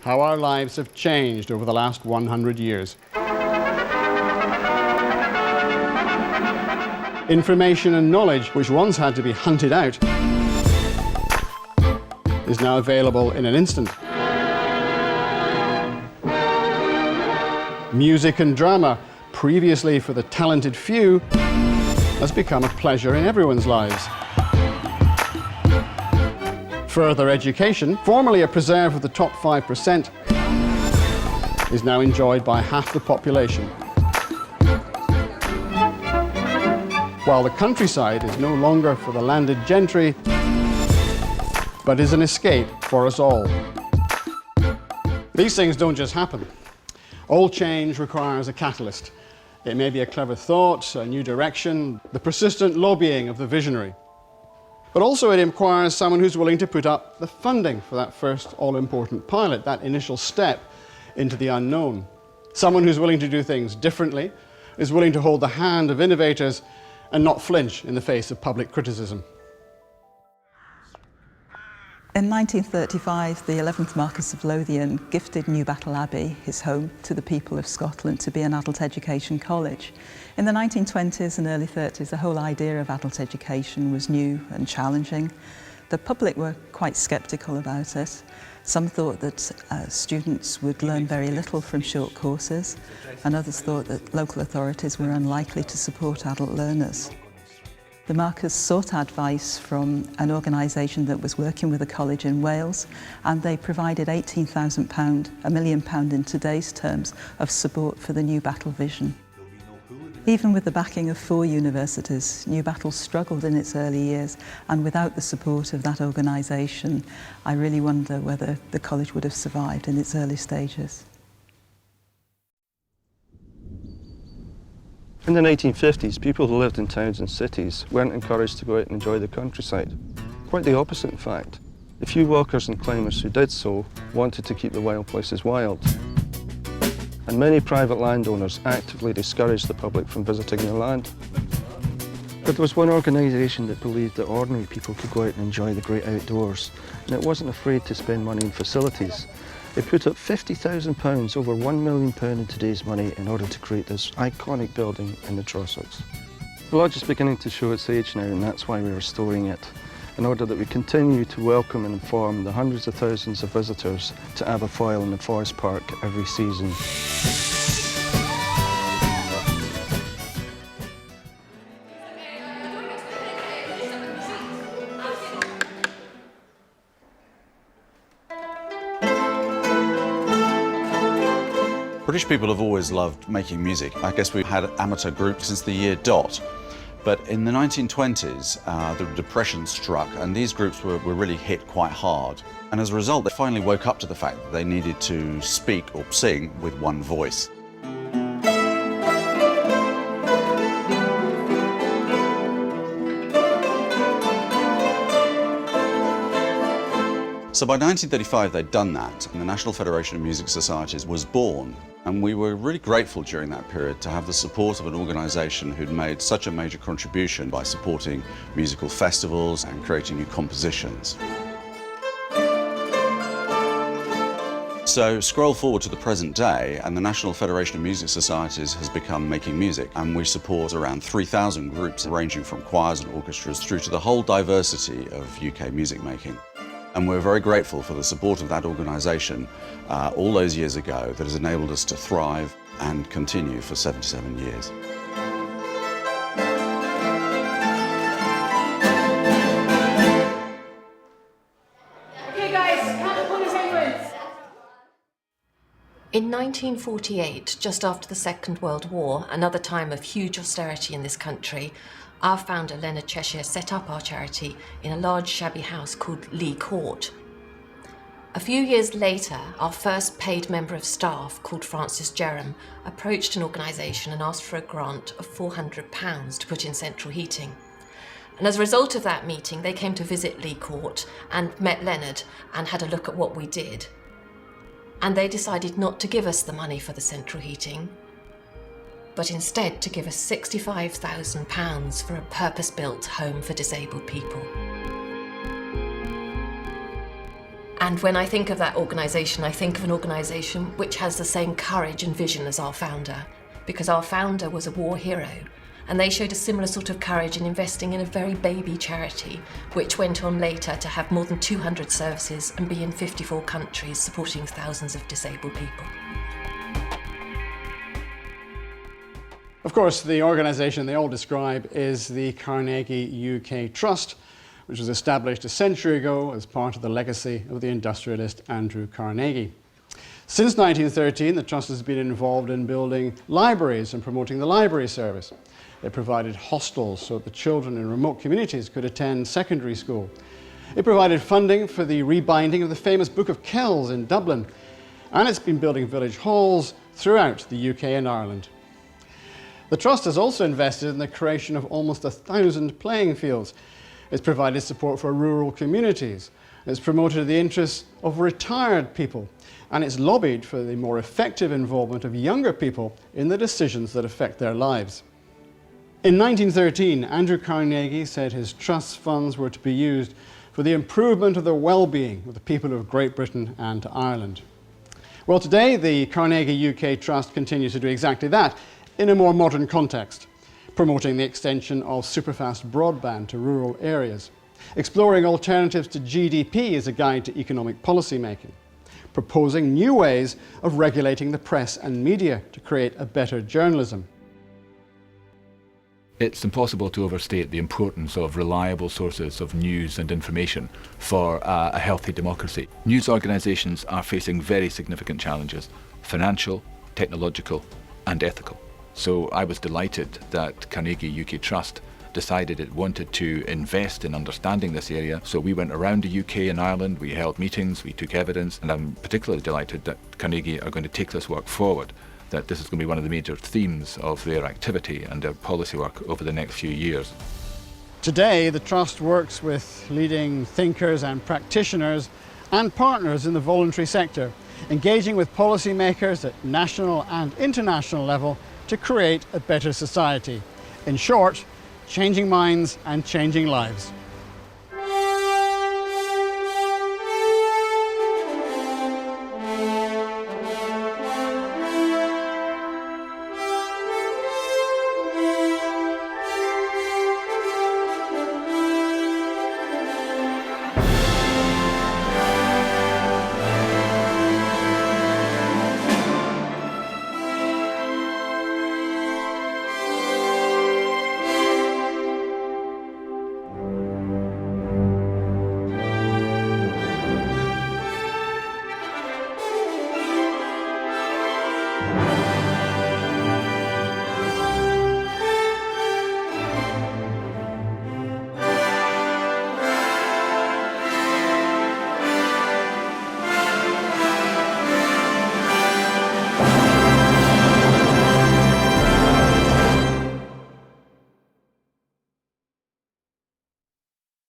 how our lives have changed over the last 100 years. Information and knowledge, which once had to be hunted out, is now available in an instant. Music and drama, previously for the talented few, has become a pleasure in everyone's lives. Further education, formerly a preserve of the top 5%, is now enjoyed by half the population. While the countryside is no longer for the landed gentry, but is an escape for us all. These things don't just happen. All change requires a catalyst. It may be a clever thought, a new direction, the persistent lobbying of the visionary. But also it requires someone who's willing to put up the funding for that first all-important pilot, that initial step into the unknown. Someone who's willing to do things differently, is willing to hold the hand of innovators and not flinch in the face of public criticism. In 1935, the 11th Marquess of Lothian gifted Newbattle Abbey, his home, to the people of Scotland to be an adult education college. In the 1920s and early 30s, the whole idea of adult education was new and challenging. The public were quite sceptical about it. Some thought that students would learn very little from short courses, and others thought that local authorities were unlikely to support adult learners. The Marquess sought advice from an organisation that was working with a college in Wales, and they provided £18,000, £1 million in today's terms, of support for the Newbattle vision. Even with the backing of 4 universities, Newbattle struggled in its early years, and without the support of that organisation, I really wonder whether the college would have survived in its early stages. In the 1950s, people who lived in towns and cities weren't encouraged to go out and enjoy the countryside. Quite the opposite, in fact. The few walkers and climbers who did so wanted to keep the wild places wild. And many private landowners actively discouraged the public from visiting their land. But there was one organisation that believed that ordinary people could go out and enjoy the great outdoors, and it wasn't afraid to spend money on facilities. They put up £50,000, over £1 million in today's money, in order to create this iconic building in the Trossachs. The lodge is beginning to show its age now, and that's why we're restoring it, in order that we continue to welcome and inform the hundreds of thousands of visitors to Aberfoyle and the Forest Park every season. British people have always loved making music. I guess we've had amateur groups since the year dot. But in the 1920s, the Depression struck, and these groups were really hit quite hard. And as a result, they finally woke up to the fact that they needed to speak or sing with one voice. So by 1935 they'd done that, and the National Federation of Music Societies was born. And we were really grateful during that period to have the support of an organisation who'd made such a major contribution by supporting musical festivals and creating new compositions. So scroll forward to the present day, and the National Federation of Music Societies has become Making Music, and we support around 3,000 groups ranging from choirs and orchestras through to the whole diversity of UK music making. And we're very grateful for the support of that organisation all those years ago that has enabled us to thrive and continue for 77 years. Okay guys, count the corners onwards. In 1948, just after the Second World War, another time of huge austerity in this country, our founder, Leonard Cheshire, set up our charity in a large shabby house called Lee Court. A few years later, our first paid member of staff, called Francis Jerram, approached an organisation and asked for a grant of £400 to put in central heating. And as a result of that meeting, they came to visit Lee Court and met Leonard and had a look at what we did. And they decided not to give us the money for the central heating, but instead to give us £65,000 for a purpose-built home for disabled people. And when I think of that organisation, I think of an organisation which has the same courage and vision as our founder, because our founder was a war hero, and they showed a similar sort of courage in investing in a very baby charity, which went on later to have more than 200 services and be in 54 countries, supporting thousands of disabled people. Of course, the organisation they all describe is the Carnegie UK Trust, which was established a century ago as part of the legacy of the industrialist Andrew Carnegie. Since 1913, the Trust has been involved in building libraries and promoting the library service. It provided hostels so that the children in remote communities could attend secondary school. It provided funding for the rebinding of the famous Book of Kells in Dublin, and it's been building village halls throughout the UK and Ireland. The Trust has also invested in the creation of almost 1,000 playing fields. It's provided support for rural communities. It's promoted the interests of retired people, and it's lobbied for the more effective involvement of younger people in the decisions that affect their lives. In 1913, Andrew Carnegie said his trust's funds were to be used for the improvement of the well-being of the people of Great Britain and Ireland. Well, today the Carnegie UK Trust continues to do exactly that in a more modern context, promoting the extension of superfast broadband to rural areas, exploring alternatives to GDP as a guide to economic policy making, proposing new ways of regulating the press and media to create a better journalism. It's impossible to overstate the importance of reliable sources of news and information for a healthy democracy. News organisations are facing very significant challenges: financial, technological and ethical. So I was delighted that Carnegie UK Trust decided it wanted to invest in understanding this area. So we went around the UK and Ireland, we held meetings, we took evidence, and I'm particularly delighted that Carnegie are going to take this work forward, that this is going to be one of the major themes of their activity and their policy work over the next few years. Today, the Trust works with leading thinkers and practitioners and partners in the voluntary sector, engaging with policymakers at national and international level to create a better society. In short, changing minds and changing lives.